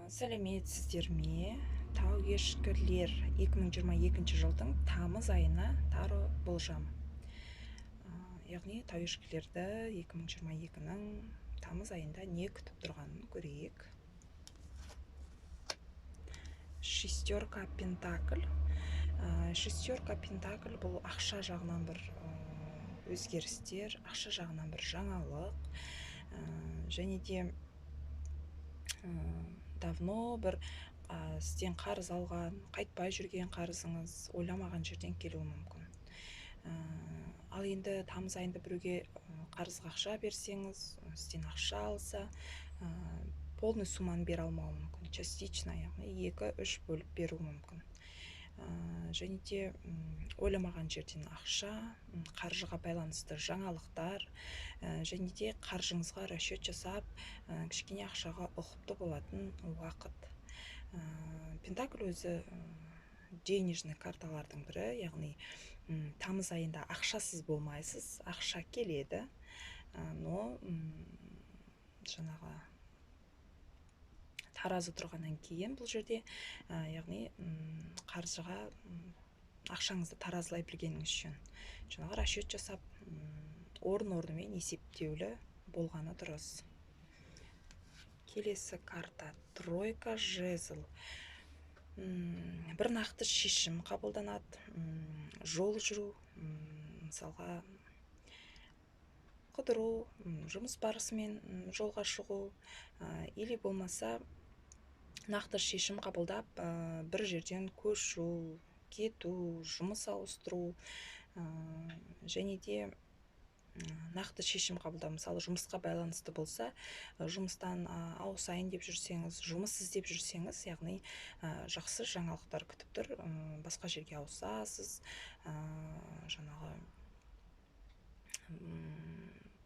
Сәлеметсіздер ме? Тауешкілер 2022 жылдың тамыз айына тары болжам. Яғни тауешкілерді 2022-нің тамыз айында не күтіп тұрғанын көрейік. Шестерка пентакль. Шестерка пентакль бұл ақша жағынан бір өзгерістер, ақша жағынан бір жаңалық, және де давно бір сізден қарыз алған, қайтпай жүрген қарызыңыз ойламаған жерден келуі мүмкін. Ал енді тамыз айында біреуге қарызға ақша берсеңіз, сізден ақша алса, полный сумманы бере алмауы мүмкін, частично, яғни 2-3 бөліп беруі мүмкін. Және де ойламаған жерден ақша, қаржыға байланысты жаңалықтар, және де қаржыңызға расчет жасап, кішкене ақшаға ұқыпты болатын уақыт. Пентакль өзі денежный карталардың бірі, яғни тамыз айында ақшасыз болмайсыз, ақша келеді, но жаңағы таразы тұрғаннан кейін бұл жерде, яғни қаржыға ақшаңызды таразылай білгеніңіз үшін жаңағы расчет жасап, орын-орнымен есептеулі болғаны дұрыс. Келесі карта тройка жезл. Бір нақты шешім қабылданады, жол жүру, мысалға қыдыру, жұмыс барысымен жолға шығу, или болмаса нақты шешім қабылдап, бір жерден көшу, кету, жұмыс ауыстыру, және де нақты шешім қабылдау. Мысалы, жұмысқа байланысты болса, жұмыстан ауысайын деп жүрсеңіз, жұмыс іздеп жүрсеңіз, яғни жақсы жаңалықтар күтіп тұр, басқа жерге ауысасыз, жаңағы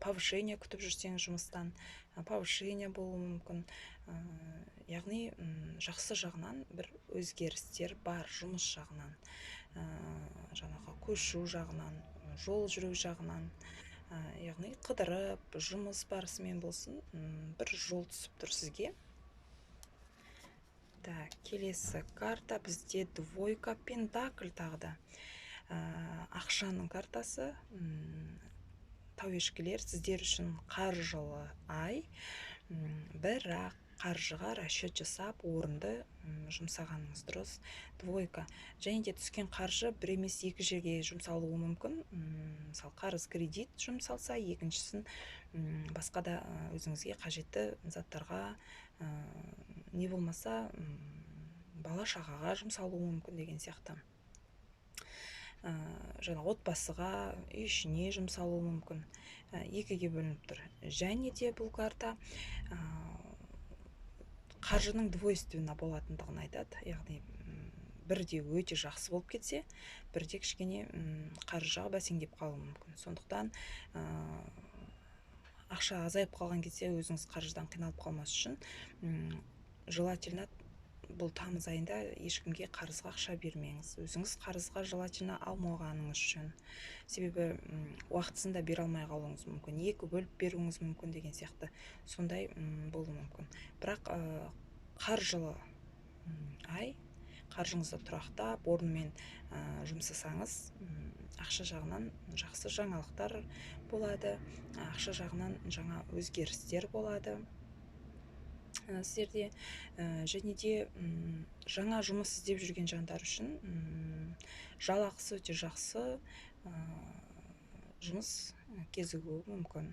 повышение күтіп жүрсеңіз жұмыстан, повышение болуы мүмкін. Яғни жақсы жағынан бір өзгерістер бар, жұмыс жағынан, жаңағы көшу жағынан, жол жүру жағынан, яғни қыдырып, жұмыс барысымен болсын, бір жол түсіп тұр сізге. Келесі карта бізде двойка пентакль тағда. Ақшаның картасы. Тауешкілер, сіздер үшін қаржылы ай, бірақ қаржыға расчет жасап, орынды жұмсағаныңыз дұрыс. Двойка. Және де түскен қаржы бір емес екі жерге жұмсалуы мүмкін. Мысалы, қарыз кредит жұмсалса, екіншісін басқа да өзіңізге қажетті заттарға, не болмаса бала шағаға жұмсалуы мүмкін деген сияқты. Жаңа отбасыға, үй ішіне жұмсалуы мүмкін. Екіге бөлініп тұр. Және де бұл карта қаржының двойственно болатындығын айтады. Яғни бірде өте жақсы болып кетсе, бірде кішкене қаржыға бәсеңдеп қалуы мүмкін. Сондықтан ақша азайып қалған кезде өзіңіз қаржыдан қиналып қалмас үшін желательно бұл тамыз айында ешкімге қарызға ақша бермеңіз. Өзіңіз қарызға желательно алмағаныңыз үшін. Себебі уақытысында бере алмай қалуыңыз мүмкін, екі бөліп беруіңіз мүмкін деген сияқты. Сондай болуы мүмкін. Бірақ қаржылы ай, қаржыңызды тұрақтап, орнымен жұмсасаңыз, ақша жағынан жақсы жаңалықтар болады, ақша жағынан жаңа өзгерістер болады сіздерде. Және де жаңа жұмыс іздеп жүрген жандар үшін жалақысы өте жақсы жұмыс кезігуі мүмкін.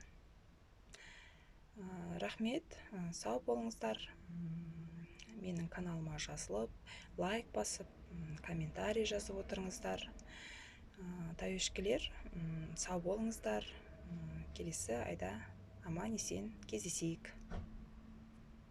Рахмет, сау болыңыздар. Менің каналыма жазылып, лайк басып, комментарий жазып отырыңыздар. Тауешкілер, сау болыңыздар. Келесі айда аман есен кездесейік.